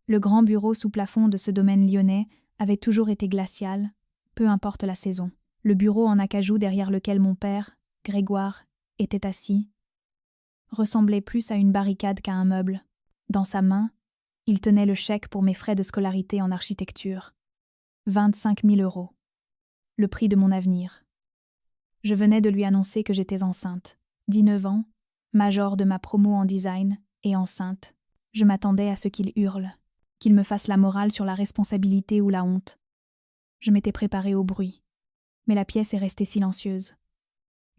Le grand bureau sous plafond de ce domaine lyonnais avait toujours été glacial, peu importe la saison. Le bureau en acajou derrière lequel mon père, Grégoire, était assis, ressemblait plus à une barricade qu'à un meuble. Dans sa main, il tenait le chèque pour mes frais de scolarité en architecture. 25 000 €. Le prix de mon avenir. Je venais de lui annoncer que j'étais enceinte. 19 ans, major de ma promo en design, et enceinte. Je m'attendais à ce qu'il hurle, qu'il me fasse la morale sur la responsabilité ou la honte. Je m'étais préparée au bruit. Mais la pièce est restée silencieuse.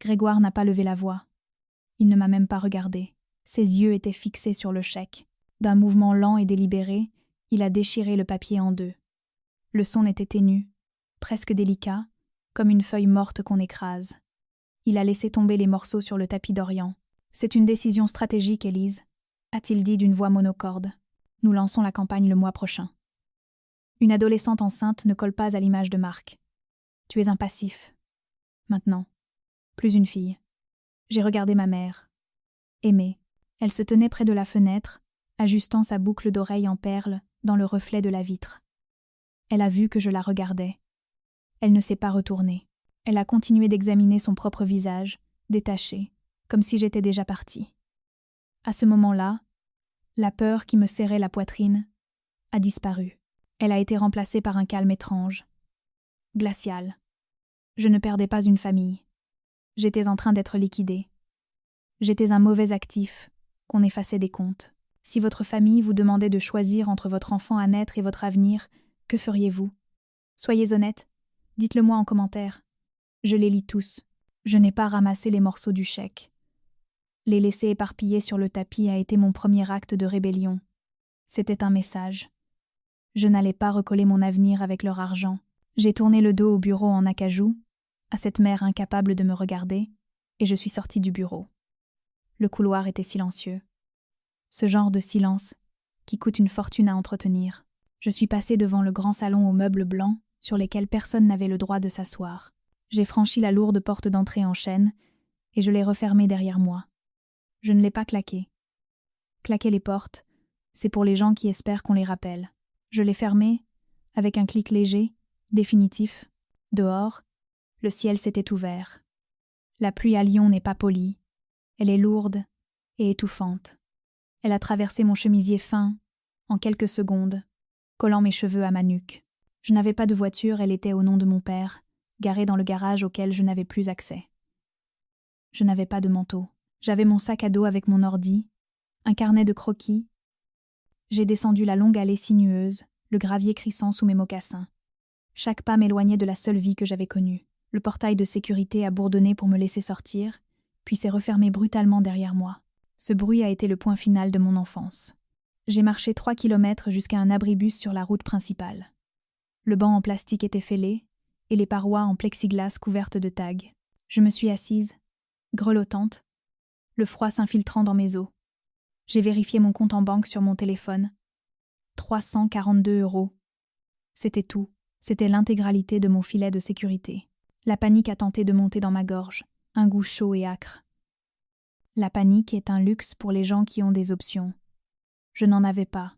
Grégoire n'a pas levé la voix. Il ne m'a même pas regardée. Ses yeux étaient fixés sur le chèque. D'un mouvement lent et délibéré, il a déchiré le papier en deux. Le son était ténu, presque délicat, comme une feuille morte qu'on écrase. Il a laissé tomber les morceaux sur le tapis d'Orient. « C'est une décision stratégique, Élise », a-t-il dit d'une voix monocorde. « Nous lançons la campagne le mois prochain. Une adolescente enceinte ne colle pas à l'image de Marc. Tu es un passif. Maintenant, plus une fille. » J'ai regardé ma mère. Aimée. Elle se tenait près de la fenêtre, ajustant sa boucle d'oreille en perles dans le reflet de la vitre. Elle a vu que je la regardais. Elle ne s'est pas retournée. Elle a continué d'examiner son propre visage, détaché, comme si j'étais déjà partie. À ce moment-là, la peur qui me serrait la poitrine a disparu. Elle a été remplacée par un calme étrange, glacial. Je ne perdais pas une famille. J'étais en train d'être liquidée. J'étais un mauvais actif, qu'on effaçait des comptes. Si votre famille vous demandait de choisir entre votre enfant à naître et votre avenir, que feriez-vous? Soyez honnête, dites-le-moi en commentaire. Je les lis tous. Je n'ai pas ramassé les morceaux du chèque. Les laisser éparpillés sur le tapis a été mon premier acte de rébellion. C'était un message. Je n'allais pas recoller mon avenir avec leur argent. J'ai tourné le dos au bureau en acajou, à cette mère incapable de me regarder, et je suis sortie du bureau. Le couloir était silencieux. Ce genre de silence qui coûte une fortune à entretenir. Je suis passée devant le grand salon aux meubles blancs sur lesquels personne n'avait le droit de s'asseoir. J'ai franchi la lourde porte d'entrée en chêne et je l'ai refermée derrière moi. Je ne l'ai pas claquée. Claquer les portes, c'est pour les gens qui espèrent qu'on les rappelle. Je l'ai fermée avec un clic léger, définitif. Dehors, le ciel s'était ouvert. La pluie à Lyon n'est pas polie. Elle est lourde et étouffante. Elle a traversé mon chemisier fin, en quelques secondes, collant mes cheveux à ma nuque. Je n'avais pas de voiture, elle était au nom de mon père, garée dans le garage auquel je n'avais plus accès. Je n'avais pas de manteau. J'avais mon sac à dos avec mon ordi, un carnet de croquis. J'ai descendu la longue allée sinueuse, le gravier crissant sous mes mocassins. Chaque pas m'éloignait de la seule vie que j'avais connue. Le portail de sécurité a bourdonné pour me laisser sortir, puis s'est refermé brutalement derrière moi. Ce bruit a été le point final de mon enfance. J'ai marché 3 kilomètres jusqu'à un abribus sur la route principale. Le banc en plastique était fêlé, et les parois en plexiglas couvertes de tags. Je me suis assise, grelottante, le froid s'infiltrant dans mes os. J'ai vérifié mon compte en banque sur mon téléphone. 342 €. C'était tout. C'était l'intégralité de mon filet de sécurité. La panique a tenté de monter dans ma gorge, un goût chaud et âcre. La panique est un luxe pour les gens qui ont des options. Je n'en avais pas.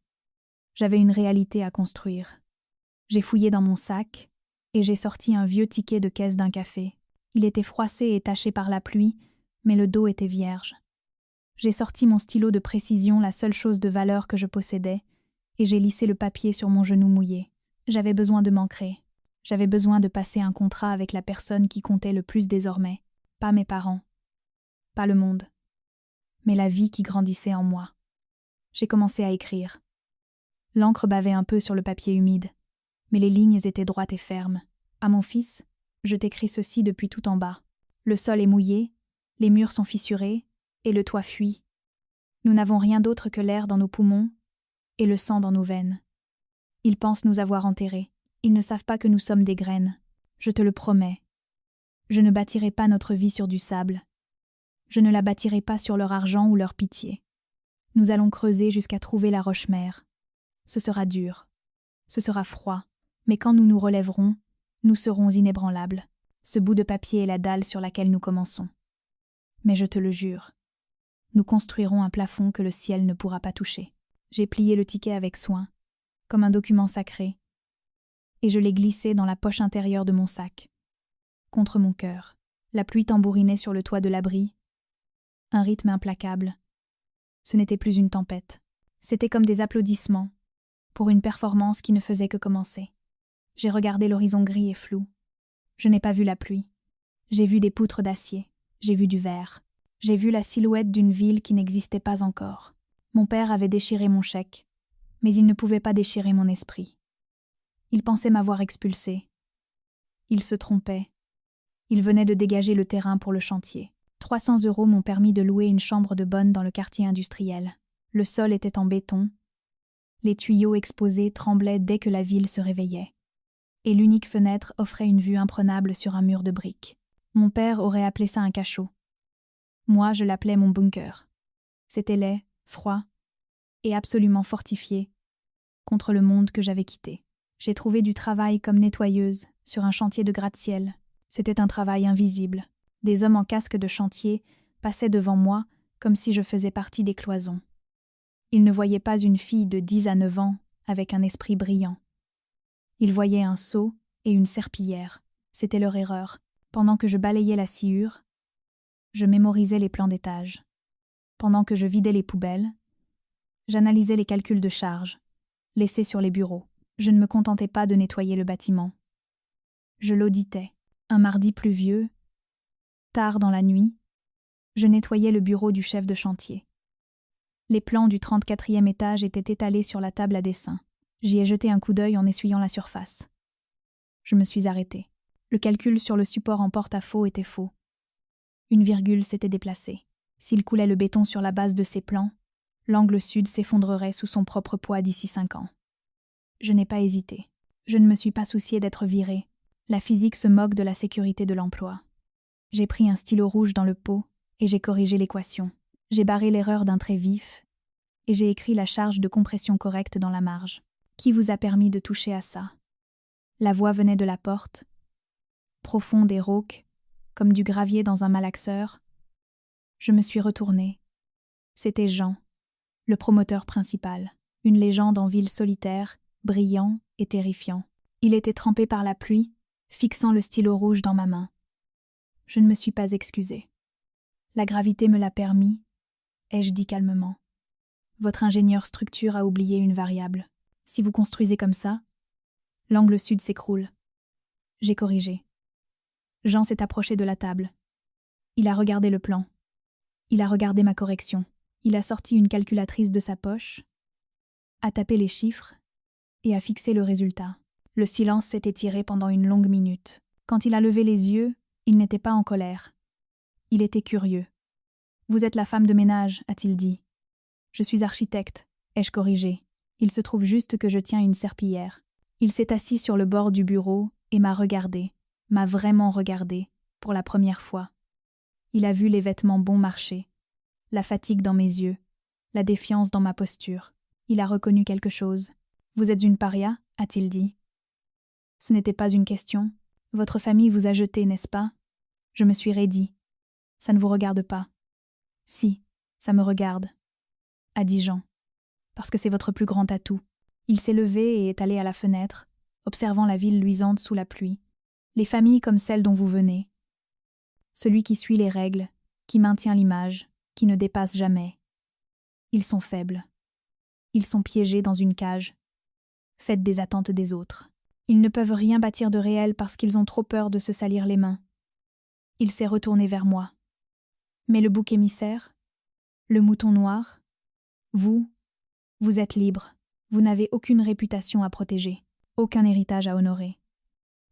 J'avais une réalité à construire. J'ai fouillé dans mon sac et j'ai sorti un vieux ticket de caisse d'un café. Il était froissé et taché par la pluie, mais le dos était vierge. J'ai sorti mon stylo de précision, la seule chose de valeur que je possédais, et j'ai lissé le papier sur mon genou mouillé. J'avais besoin de m'ancrer. J'avais besoin de passer un contrat avec la personne qui comptait le plus désormais. Pas mes parents. Pas le monde. Mais la vie qui grandissait en moi. J'ai commencé à écrire. L'encre bavait un peu sur le papier humide, mais les lignes étaient droites et fermes. À mon fils, je t'écris ceci depuis tout en bas. Le sol est mouillé, les murs sont fissurés, et le toit fuit. Nous n'avons rien d'autre que l'air dans nos poumons et le sang dans nos veines. Ils pensent nous avoir enterrés. Ils ne savent pas que nous sommes des graines. Je te le promets. Je ne bâtirai pas notre vie sur du sable. Je ne la bâtirai pas sur leur argent ou leur pitié. Nous allons creuser jusqu'à trouver la roche-mère. Ce sera dur. Ce sera froid. Mais quand nous nous relèverons, nous serons inébranlables. Ce bout de papier est la dalle sur laquelle nous commençons. Mais je te le jure, nous construirons un plafond que le ciel ne pourra pas toucher. J'ai plié le ticket avec soin. comme un document sacré, et je l'ai glissé dans la poche intérieure de mon sac. Contre mon cœur, la pluie tambourinait sur le toit de l'abri, un rythme implacable. Ce n'était plus une tempête, c'était comme des applaudissements, pour une performance qui ne faisait que commencer. J'ai regardé l'horizon gris et flou. Je n'ai pas vu la pluie. J'ai vu des poutres d'acier, j'ai vu du verre. J'ai vu la silhouette d'une ville qui n'existait pas encore. Mon père avait déchiré mon chèque, mais il ne pouvait pas déchirer mon esprit. Il pensait m'avoir expulsé. Il se trompait. Il venait de dégager le terrain pour le chantier. 300 € m'ont permis de louer une chambre de bonne dans le quartier industriel. Le sol était en béton. Les tuyaux exposés tremblaient dès que la ville se réveillait. Et l'unique fenêtre offrait une vue imprenable sur un mur de briques. Mon père aurait appelé ça un cachot. Moi, je l'appelais mon bunker. C'était laid, froid et absolument fortifié contre le monde que j'avais quitté. J'ai trouvé du travail comme nettoyeuse sur un chantier de gratte-ciel. C'était un travail invisible. Des hommes en casque de chantier passaient devant moi comme si je faisais partie des cloisons. Ils ne voyaient pas une fille de 10 à 9 ans avec un esprit brillant. Ils voyaient un seau et une serpillière. C'était leur erreur. Pendant que je balayais la sciure, je mémorisais les plans d'étage. Pendant que je vidais les poubelles, j'analysais les calculs de charge, laissés sur les bureaux. Je ne me contentais pas de nettoyer le bâtiment. Je l'auditais. Un mardi pluvieux, tard dans la nuit, je nettoyais le bureau du chef de chantier. Les plans du 34e étage étaient étalés sur la table à dessin. J'y ai jeté un coup d'œil en essuyant la surface. Je me suis arrêtée. Le calcul sur le support en porte-à-faux était faux. Une virgule s'était déplacée. S'il coulait le béton sur la base de ces plans, l'angle sud s'effondrerait sous son propre poids d'ici 5 ans. Je n'ai pas hésité. Je ne me suis pas souciée d'être virée. La physique se moque de la sécurité de l'emploi. J'ai pris un stylo rouge dans le pot et j'ai corrigé l'équation. J'ai barré l'erreur d'un trait vif et j'ai écrit la charge de compression correcte dans la marge. Qui vous a permis de toucher à ça? La voix venait de la porte, profonde et rauque, comme du gravier dans un malaxeur. Je me suis retournée. C'était Jean, le promoteur principal, une légende en ville solitaire, brillant et terrifiant. Il était trempé par la pluie, fixant le stylo rouge dans ma main. Je ne me suis pas excusée. La gravité me l'a permis, ai-je dit calmement. Votre ingénieur structure a oublié une variable. Si vous construisez comme ça, l'angle sud s'écroule. J'ai corrigé. Jean s'est approché de la table. Il a regardé le plan. Il a regardé ma correction. Il a sorti une calculatrice de sa poche, a tapé les chiffres et a fixé le résultat. Le silence s'est étiré pendant une longue minute. Quand il a levé les yeux, il n'était pas en colère. Il était curieux. « Vous êtes la femme de ménage », a-t-il dit. « Je suis architecte », ai-je corrigé. Il se trouve juste que je tiens une serpillière. Il s'est assis sur le bord du bureau et m'a regardé, m'a vraiment regardé, pour la première fois. Il a vu les vêtements bon marché, la fatigue dans mes yeux, la défiance dans ma posture. Il a reconnu quelque chose. « Vous êtes une paria ?» a-t-il dit. Ce n'était pas une question. Votre famille vous a jeté, n'est-ce pas? Je me suis raidie. Ça ne vous regarde pas. Si, ça me regarde, a dit Jean. Parce que c'est votre plus grand atout. Il s'est levé et est allé à la fenêtre, observant la ville luisante sous la pluie. Les familles comme celle dont vous venez. Celui qui suit les règles, qui maintient l'image, qui ne dépasse jamais. Ils sont faibles. Ils sont piégés dans une cage, faite des attentes des autres. Ils ne peuvent rien bâtir de réel parce qu'ils ont trop peur de se salir les mains. Il s'est retourné vers moi. Mais le bouc émissaire, le mouton noir, vous êtes libre. Vous n'avez aucune réputation à protéger, aucun héritage à honorer.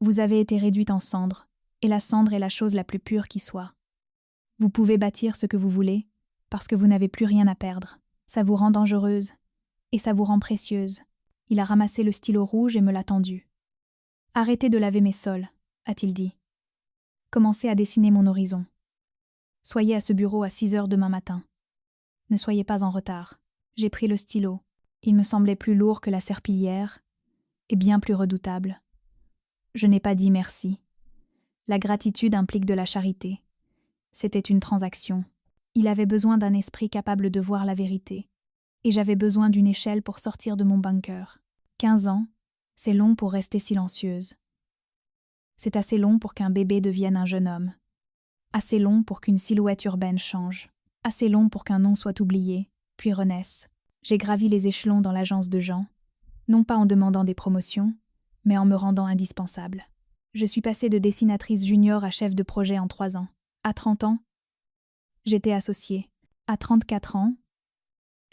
Vous avez été réduite en cendres, et la cendre est la chose la plus pure qui soit. Vous pouvez bâtir ce que vous voulez, parce que vous n'avez plus rien à perdre. Ça vous rend dangereuse, et ça vous rend précieuse. Il a ramassé le stylo rouge et me l'a tendu. « Arrêtez de laver mes sols, » a-t-il dit. « Commencez à dessiner mon horizon. Soyez à ce bureau à 6 heures demain matin. Ne soyez pas en retard. » J'ai pris le stylo. Il me semblait plus lourd que la serpillière, et bien plus redoutable. Je n'ai pas dit merci. La gratitude implique de la charité. C'était une transaction. Il avait besoin d'un esprit capable de voir la vérité, et j'avais besoin d'une échelle pour sortir de mon bunker. 15 ans, c'est long pour rester silencieuse. C'est assez long pour qu'un bébé devienne un jeune homme. Assez long pour qu'une silhouette urbaine change. Assez long pour qu'un nom soit oublié, puis renaisse. J'ai gravi les échelons dans l'agence de Jean, non pas en demandant des promotions, mais en me rendant indispensable. Je suis passée de dessinatrice junior à chef de projet en 3 ans. À 30 ans, j'étais associée. À 34 ans,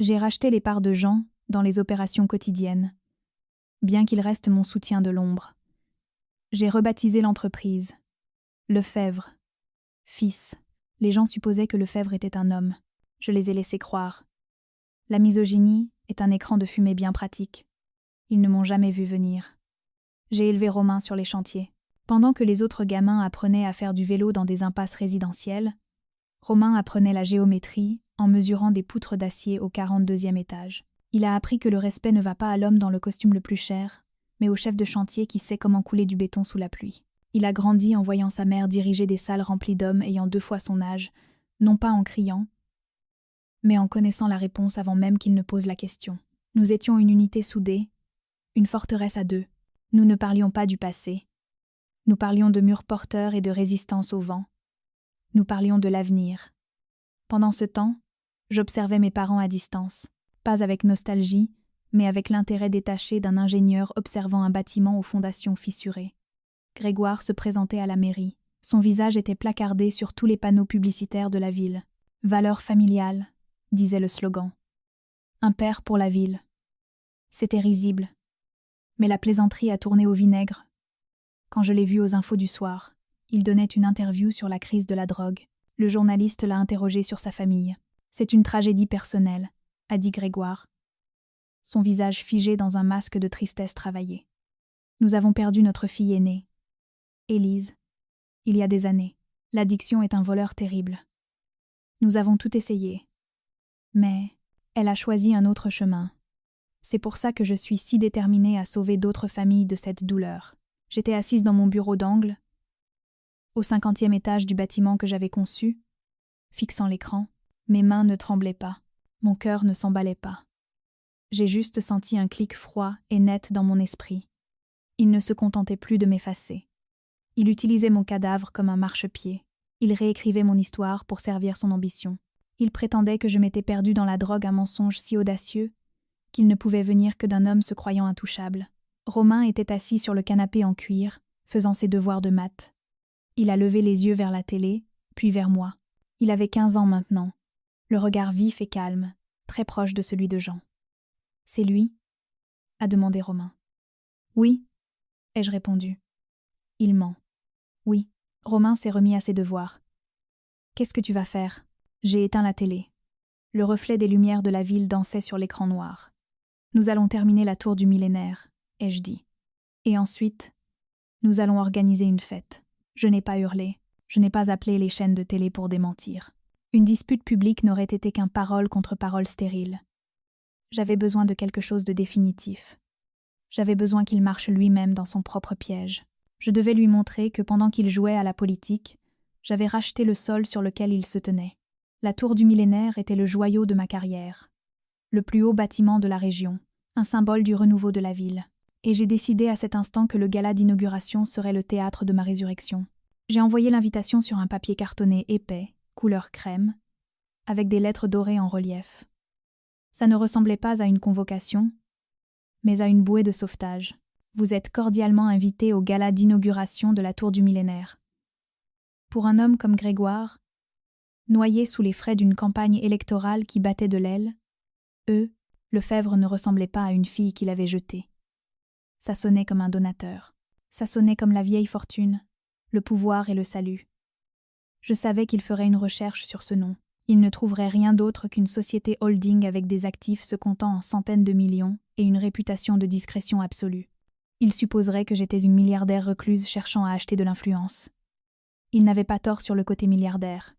j'ai racheté les parts de Jean dans les opérations quotidiennes, bien qu'il reste mon soutien de l'ombre. J'ai rebaptisé l'entreprise. Lefebvre. Fils. Les gens supposaient que Lefebvre était un homme. Je les ai laissés croire. La misogynie est un écran de fumée bien pratique. Ils ne m'ont jamais vu venir. J'ai élevé Romain sur les chantiers. Pendant que les autres gamins apprenaient à faire du vélo dans des impasses résidentielles, Romain apprenait la géométrie en mesurant des poutres d'acier au 42e étage. Il a appris que le respect ne va pas à l'homme dans le costume le plus cher, mais au chef de chantier qui sait comment couler du béton sous la pluie. Il a grandi en voyant sa mère diriger des salles remplies d'hommes ayant 2 fois son âge, non pas en criant, mais en connaissant la réponse avant même qu'il ne pose la question. Nous étions une unité soudée, une forteresse à 2. Nous ne parlions pas du passé. Nous parlions de murs porteurs et de résistance au vent. Nous parlions de l'avenir. Pendant ce temps, j'observais mes parents à distance, pas avec nostalgie, mais avec l'intérêt détaché d'un ingénieur observant un bâtiment aux fondations fissurées. Grégoire se présentait à la mairie. Son visage était placardé sur tous les panneaux publicitaires de la ville. « Valeurs familiales », disait le slogan. « Un père pour la ville ». C'était risible. Mais la plaisanterie a tourné au vinaigre. Quand je l'ai vu aux infos du soir, il donnait une interview sur la crise de la drogue. Le journaliste l'a interrogé sur sa famille. « C'est une tragédie personnelle », a dit Grégoire, son visage figé dans un masque de tristesse travaillée. « Nous avons perdu notre fille aînée, Élise, il y a des années. L'addiction est un voleur terrible. Nous avons tout essayé. Mais elle a choisi un autre chemin. C'est pour ça que je suis si déterminée à sauver d'autres familles de cette douleur. » J'étais assise dans mon bureau d'angle, au 50e étage du bâtiment que j'avais conçu, fixant l'écran. Mes mains ne tremblaient pas, mon cœur ne s'emballait pas. J'ai juste senti un clic froid et net dans mon esprit. Il ne se contentait plus de m'effacer. Il utilisait mon cadavre comme un marchepied. Il réécrivait mon histoire pour servir son ambition. Il prétendait que je m'étais perdue dans la drogue, un mensonge si audacieux qu'il ne pouvait venir que d'un homme se croyant intouchable. Romain était assis sur le canapé en cuir, faisant ses devoirs de maths. Il a levé les yeux vers la télé, puis vers moi. Il avait 15 ans maintenant, le regard vif et calme, très proche de celui de Jean. « C'est lui ?» a demandé Romain. « Oui », ai-je répondu. « Il ment. » « Oui. » Romain s'est remis à ses devoirs. « Qu'est-ce que tu vas faire ?» J'ai éteint la télé. Le reflet des lumières de la ville dansait sur l'écran noir. « Nous allons terminer la tour du millénaire, » ai-je dit. « Et ensuite, nous allons organiser une fête. » Je n'ai pas hurlé, je n'ai pas appelé les chaînes de télé pour démentir. Une dispute publique n'aurait été qu'un parole contre parole stérile. J'avais besoin de quelque chose de définitif. J'avais besoin qu'il marche lui-même dans son propre piège. Je devais lui montrer que pendant qu'il jouait à la politique, j'avais racheté le sol sur lequel il se tenait. La tour du millénaire était le joyau de ma carrière, le plus haut bâtiment de la région, un symbole du renouveau de la ville. Et j'ai décidé à cet instant que le gala d'inauguration serait le théâtre de ma résurrection. J'ai envoyé l'invitation sur un papier cartonné épais, couleur crème, avec des lettres dorées en relief. Ça ne ressemblait pas à une convocation, mais à une bouée de sauvetage. Vous êtes cordialement invité au gala d'inauguration de la tour du millénaire. Pour un homme comme Grégoire, noyé sous les frais d'une campagne électorale qui battait de l'aile, Lefebvre ne ressemblait pas à une fille qu'il avait jetée. Ça sonnait comme un donateur. Ça sonnait comme la vieille fortune, le pouvoir et le salut. Je savais qu'il ferait une recherche sur ce nom. Il ne trouverait rien d'autre qu'une société holding avec des actifs se comptant en centaines de millions et une réputation de discrétion absolue. Il supposerait que j'étais une milliardaire recluse cherchant à acheter de l'influence. Il n'avait pas tort sur le côté milliardaire.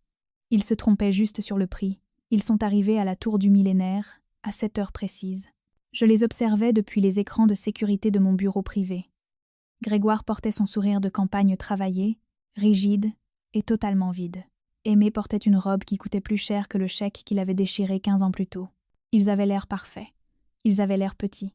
Il se trompait juste sur le prix. Ils sont arrivés à la tour du millénaire, à 7 heures précises. Je les observais depuis les écrans de sécurité de mon bureau privé. Grégoire portait son sourire de campagne travaillé, rigide et totalement vide. Aimé portait une robe qui coûtait plus cher que le chèque qu'il avait déchiré 15 ans plus tôt. Ils avaient l'air parfaits. Ils avaient l'air petits.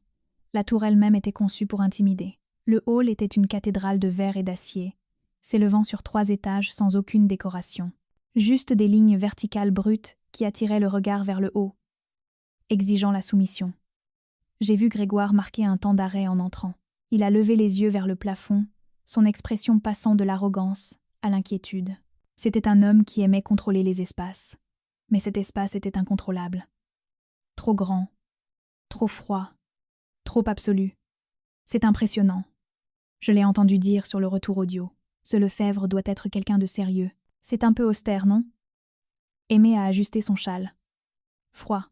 La tour elle-même était conçue pour intimider. Le hall était une cathédrale de verre et d'acier, s'élevant sur 3 étages sans aucune décoration. Juste des lignes verticales brutes qui attiraient le regard vers le haut, exigeant la soumission. J'ai vu Grégoire marquer un temps d'arrêt en entrant. Il a levé les yeux vers le plafond, son expression passant de l'arrogance à l'inquiétude. C'était un homme qui aimait contrôler les espaces. Mais cet espace était incontrôlable. Trop grand, trop froid, trop absolu. C'est impressionnant. Je l'ai entendu dire sur le retour audio. Ce Lefebvre doit être quelqu'un de sérieux. C'est un peu austère, non? Aimé a ajusté son châle. Froid.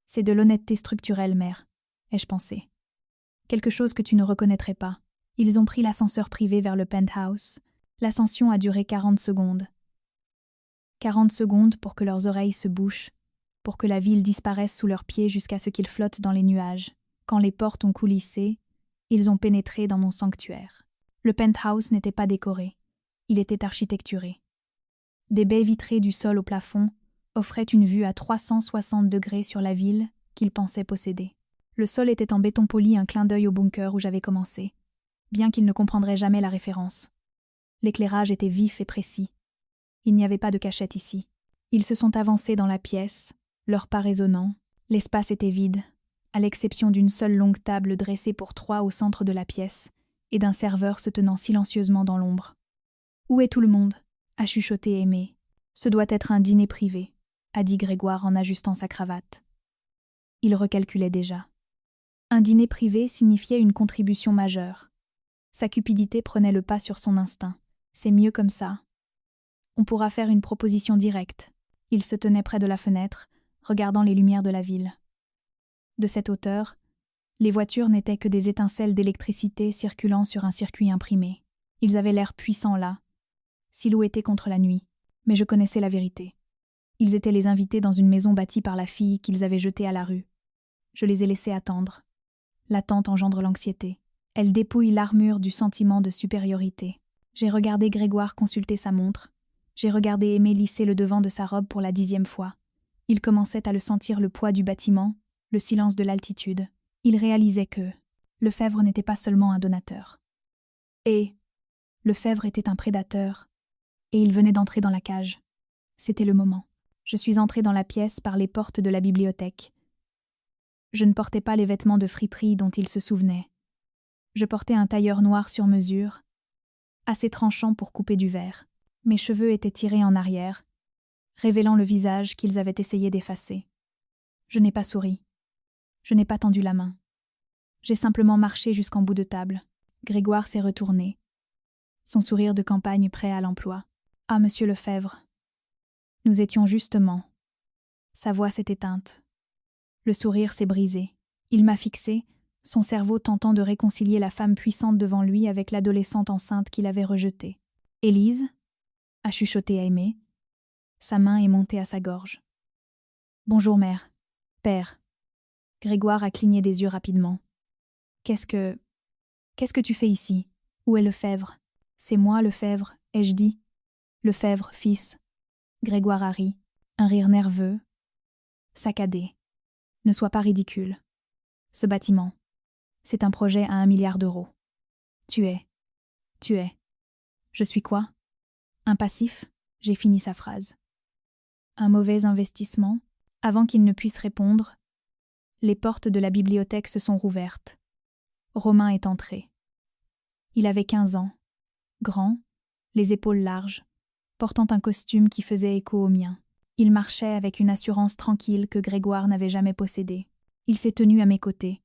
C'est de l'honnêteté structurelle, mère, ai-je pensé. Quelque chose que tu ne reconnaîtrais pas. Ils ont pris l'ascenseur privé vers le penthouse. L'ascension a duré 40 secondes. 40 secondes pour que leurs oreilles se bouchent, pour que la ville disparaisse sous leurs pieds jusqu'à ce qu'ils flottent dans les nuages. Quand les portes ont coulissé, ils ont pénétré dans mon sanctuaire. Le penthouse n'était pas décoré. Il était architecturé. Des baies vitrées du sol au plafond offraient une vue à 360 degrés sur la ville qu'ils pensaient posséder. Le sol était en béton poli, un clin d'œil au bunker où j'avais commencé, bien qu'ils ne comprendraient jamais la référence. L'éclairage était vif et précis. Il n'y avait pas de cachette ici. Ils se sont avancés dans la pièce, leurs pas résonnants. L'espace était vide, à l'exception d'une seule longue table dressée pour 3 au centre de la pièce et d'un serveur se tenant silencieusement dans l'ombre. « Où est tout le monde » a chuchoté Aimé. « Ce doit être un dîner privé » a dit Grégoire en ajustant sa cravate. Il recalculait déjà. Un dîner privé signifiait une contribution majeure. Sa cupidité prenait le pas sur son instinct. C'est mieux comme ça. On pourra faire une proposition directe. Il se tenait près de la fenêtre, regardant les lumières de la ville. De cette hauteur, les voitures n'étaient que des étincelles d'électricité circulant sur un circuit imprimé. Ils avaient l'air puissants là, silhouettés contre la nuit. Mais je connaissais la vérité. Ils étaient les invités dans une maison bâtie par la fille qu'ils avaient jetée à la rue. Je les ai laissés attendre. L'attente engendre l'anxiété. Elle dépouille l'armure du sentiment de supériorité. J'ai regardé Grégoire consulter sa montre. J'ai regardé Aimé lisser le devant de sa robe pour la 10e fois. Il commençait à le sentir, le poids du bâtiment, le silence de l'altitude. Il réalisait que Lefebvre n'était pas seulement un donateur. Et Lefebvre était un prédateur. Et il venait d'entrer dans la cage. C'était le moment. Je suis entrée dans la pièce par les portes de la bibliothèque. Je ne portais pas les vêtements de friperie dont il se souvenait. Je portais un tailleur noir sur mesure, assez tranchant pour couper du verre. Mes cheveux étaient tirés en arrière, révélant le visage qu'ils avaient essayé d'effacer. Je n'ai pas souri. Je n'ai pas tendu la main. J'ai simplement marché jusqu'en bout de table. Grégoire s'est retourné. Son sourire de campagne prêt à l'emploi. « Ah, monsieur Lefebvre. Nous étions justement. » Sa voix s'est éteinte. Le sourire s'est brisé. Il m'a fixé, son cerveau tentant de réconcilier la femme puissante devant lui avec l'adolescente enceinte qu'il avait rejetée. « Élise » a chuchoté Aimé. Sa main est montée à sa gorge. « Bonjour, mère. Père. » Grégoire a cligné des yeux rapidement. « Qu'est-ce que tu fais ici? Où est Lefebvre? » « C'est moi, Lefebvre, ai-je dit. Lefebvre, fils. » Grégoire a ri, un rire nerveux, saccadé. « Ne sois pas ridicule. Ce bâtiment, c'est un projet à 1 milliard d'euros. Tu es. Je suis quoi? Un passif ?» J'ai fini sa phrase. Un mauvais investissement? Avant qu'il ne puisse répondre, les portes de la bibliothèque se sont rouvertes. Romain est entré. Il avait 15 ans, grand, les épaules larges, portant un costume qui faisait écho au mien. Il marchait avec une assurance tranquille que Grégoire n'avait jamais possédée. Il s'est tenu à mes côtés,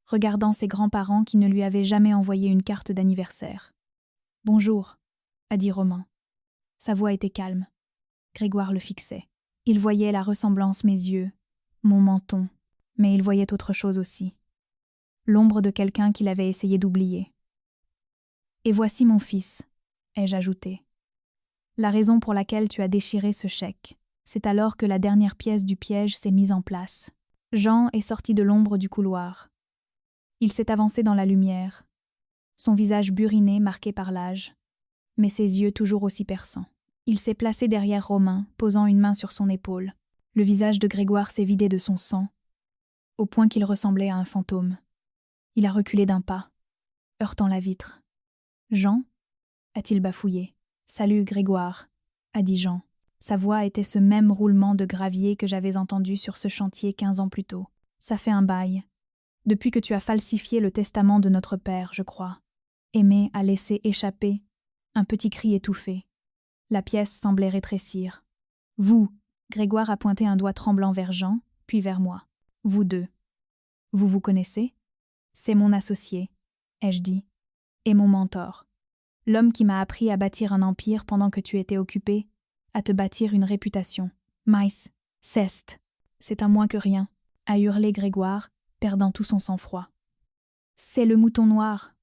regardant ses grands-parents qui ne lui avaient jamais envoyé une carte d'anniversaire. « Bonjour », a dit Romain. Sa voix était calme. Grégoire le fixait. Il voyait la ressemblance mes yeux, mon menton, mais il voyait autre chose aussi. L'ombre de quelqu'un qu'il avait essayé d'oublier. « Et voici mon fils », ai-je ajouté. « La raison pour laquelle tu as déchiré ce chèque, c'est alors que la dernière pièce du piège s'est mise en place. » Jean est sorti de l'ombre du couloir. Il s'est avancé dans la lumière, son visage buriné marqué par l'âge, mais ses yeux toujours aussi perçants. Il s'est placé derrière Romain, posant une main sur son épaule. Le visage de Grégoire s'est vidé de son sang, au point qu'il ressemblait à un fantôme. Il a reculé d'un pas, heurtant la vitre. « Jean » a-t-il bafouillé. « Salut, Grégoire » a dit Jean. Sa voix était ce même roulement de gravier que j'avais entendu sur ce chantier 15 ans plus tôt. « Ça fait un bail. Depuis que tu as falsifié le testament de notre père, je crois. » Aimé a laissé échapper un petit cri étouffé. La pièce semblait rétrécir. « Vous » Grégoire a pointé un doigt tremblant vers Jean, puis vers moi. « Vous deux. Vous vous connaissez ?»« C'est mon associé, » ai-je dit, « et mon mentor. L'homme qui m'a appris à bâtir un empire pendant que tu étais occupé, à te bâtir une réputation. Mais, ceste, c'est un moins que rien, » a hurlé Grégoire, perdant tout son sang-froid. « C'est le mouton noir.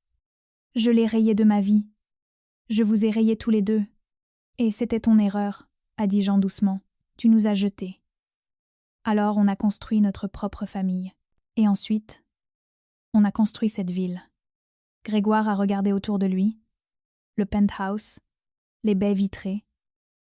Je l'ai rayé de ma vie. Je vous ai rayés tous les deux. Et c'était ton erreur, » a dit Jean doucement. « Tu nous as jetés. Alors on a construit notre propre famille. Et ensuite, on a construit cette ville. » Grégoire a regardé autour de lui, le penthouse, les baies vitrées,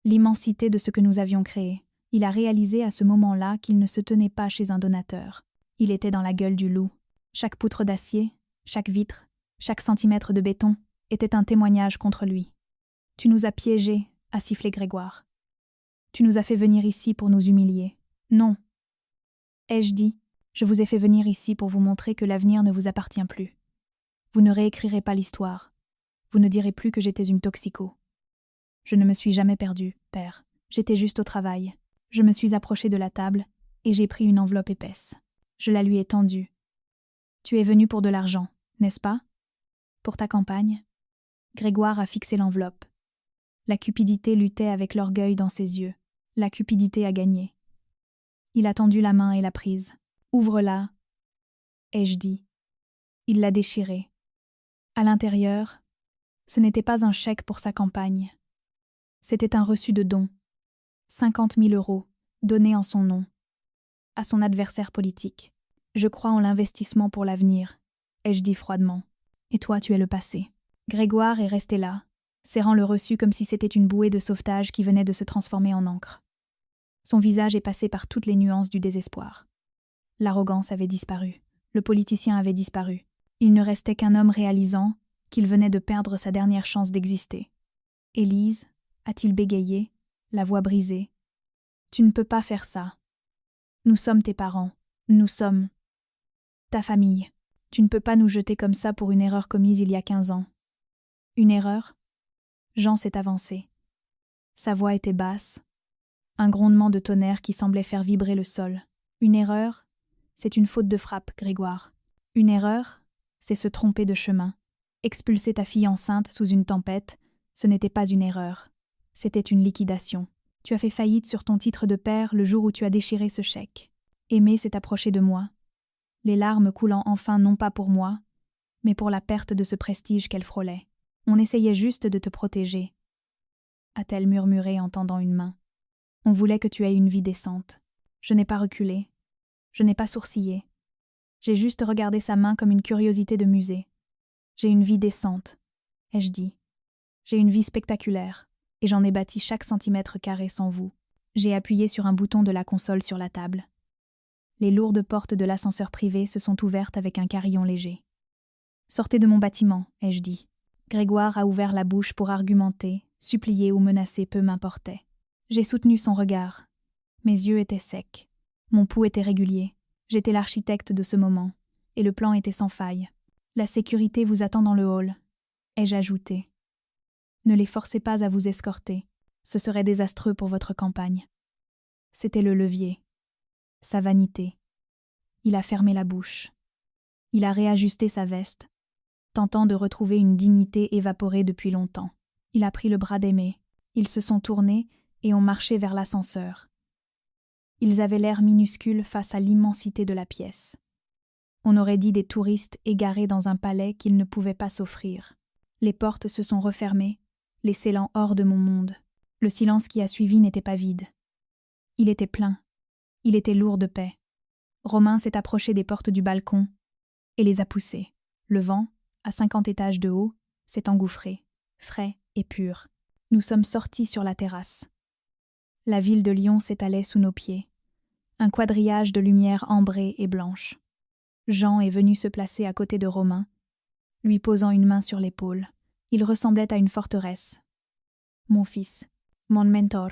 l'immensité de ce que nous avions créé. Il a réalisé à ce moment-là qu'il ne se tenait pas chez un donateur. Il était dans la gueule du loup. Chaque poutre d'acier, chaque vitre, chaque centimètre de béton était un témoignage contre lui. « Tu nous as piégés » a sifflé Grégoire. « Tu nous as fait venir ici pour nous humilier. »« Non. » ai-je dit, « je vous ai fait venir ici pour vous montrer que l'avenir ne vous appartient plus. Vous ne réécrirez pas l'histoire. Vous ne direz plus que j'étais une toxico. Je ne me suis jamais perdue, père. J'étais juste au travail. Je me suis approchée de la table et j'ai pris une enveloppe épaisse. Je la lui ai tendue. « Tu es venu pour de l'argent, n'est-ce pas? Pour ta campagne ?» Grégoire a fixé l'enveloppe. La cupidité luttait avec l'orgueil dans ses yeux. La cupidité a gagné. Il a tendu la main et l'a prise. « Ouvre-la, » ai-je dit. Il l'a déchirée. À l'intérieur, ce n'était pas un chèque pour sa campagne. C'était un reçu de don. 50 000 € donnés en son nom. À son adversaire politique. « Je crois en l'investissement pour l'avenir, » ai-je dit froidement. « Et toi, tu es le passé. » Grégoire est resté là, serrant le reçu comme si c'était une bouée de sauvetage qui venait de se transformer en encre. Son visage est passé par toutes les nuances du désespoir. L'arrogance avait disparu. Le politicien avait disparu. Il ne restait qu'un homme réalisant qu'il venait de perdre sa dernière chance d'exister. « Élise » a-t-il bégayé, la voix brisée. « Tu ne peux pas faire ça. Nous sommes tes parents. Nous sommes ta famille. Tu ne peux pas nous jeter comme ça pour une erreur commise il y a 15 ans. » Une erreur ? Jean s'est avancé. Sa voix était basse, un grondement de tonnerre qui semblait faire vibrer le sol. Une erreur ? C'est une faute de frappe, Grégoire. Une erreur ? C'est se tromper de chemin. Expulser ta fille enceinte sous une tempête, ce n'était pas une erreur. C'était une liquidation. Tu as fait faillite sur ton titre de père le jour où tu as déchiré ce chèque. Aimée s'est approchée de moi, les larmes coulant enfin non pas pour moi, mais pour la perte de ce prestige qu'elle frôlait. On essayait juste de te protéger, a-t-elle murmuré en tendant une main. On voulait que tu aies une vie décente. Je n'ai pas reculé. Je n'ai pas sourcillé. J'ai juste regardé sa main comme une curiosité de musée. J'ai une vie décente, ai-je dit. J'ai une vie spectaculaire, et j'en ai bâti chaque centimètre carré sans vous. J'ai appuyé sur un bouton de la console sur la table. Les lourdes portes de l'ascenseur privé se sont ouvertes avec un carillon léger. Sortez de mon bâtiment, ai-je dit. Grégoire a ouvert la bouche pour argumenter, supplier ou menacer, peu m'importait. J'ai soutenu son regard. Mes yeux étaient secs. Mon pouls était régulier. J'étais l'architecte de ce moment, et le plan était sans faille. La sécurité vous attend dans le hall, ai-je ajouté. Ne les forcez pas à vous escorter. Ce serait désastreux pour votre campagne. C'était le levier. Sa vanité. Il a fermé la bouche. Il a réajusté sa veste, tentant de retrouver une dignité évaporée depuis longtemps. Il a pris le bras d'Aimée. Ils se sont tournés et ont marché vers l'ascenseur. Ils avaient l'air minuscules face à l'immensité de la pièce. On aurait dit des touristes égarés dans un palais qu'ils ne pouvaient pas s'offrir. Les portes se sont refermées, les scellant hors de mon monde. Le silence qui a suivi n'était pas vide. Il était plein. Il était lourd de paix. Romain s'est approché des portes du balcon et les a poussées. Le vent, à 50 étages de haut, s'est engouffré, frais et pur. Nous sommes sortis sur la terrasse. La ville de Lyon s'étalait sous nos pieds. Un quadrillage de lumière ambrée et blanche. Jean est venu se placer à côté de Romain, lui posant une main sur l'épaule. Il ressemblait à une forteresse. Mon fils, mon mentor,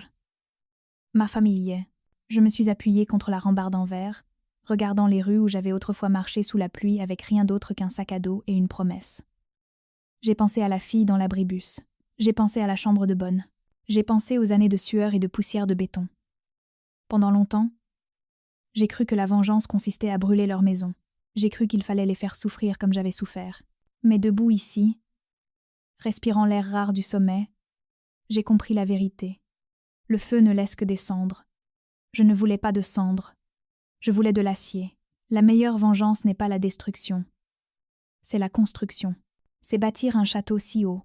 ma famille. Je me suis appuyée contre la rambarde en verre, regardant les rues où j'avais autrefois marché sous la pluie avec rien d'autre qu'un sac à dos et une promesse. J'ai pensé à la fille dans l'abribus. J'ai pensé à la chambre de bonne. J'ai pensé aux années de sueur et de poussière de béton. Pendant longtemps, j'ai cru que la vengeance consistait à brûler leur maison. J'ai cru qu'il fallait les faire souffrir comme j'avais souffert. Mais debout ici, respirant l'air rare du sommet, j'ai compris la vérité. Le feu ne laisse que des cendres. Je ne voulais pas de cendres. Je voulais de l'acier. La meilleure vengeance n'est pas la destruction. C'est la construction. C'est bâtir un château si haut,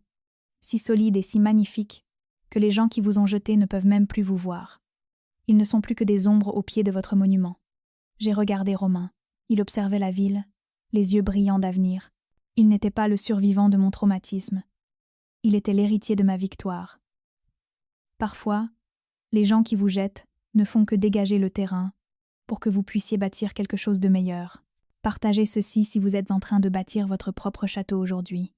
si solide et si magnifique, que les gens qui vous ont jeté ne peuvent même plus vous voir. Ils ne sont plus que des ombres au pied de votre monument. J'ai regardé Romain. Il observait la ville, les yeux brillants d'avenir. Il n'était pas le survivant de mon traumatisme. Il était l'héritier de ma victoire. Parfois, les gens qui vous jettent ne font que dégager le terrain pour que vous puissiez bâtir quelque chose de meilleur. Partagez ceci si vous êtes en train de bâtir votre propre château aujourd'hui.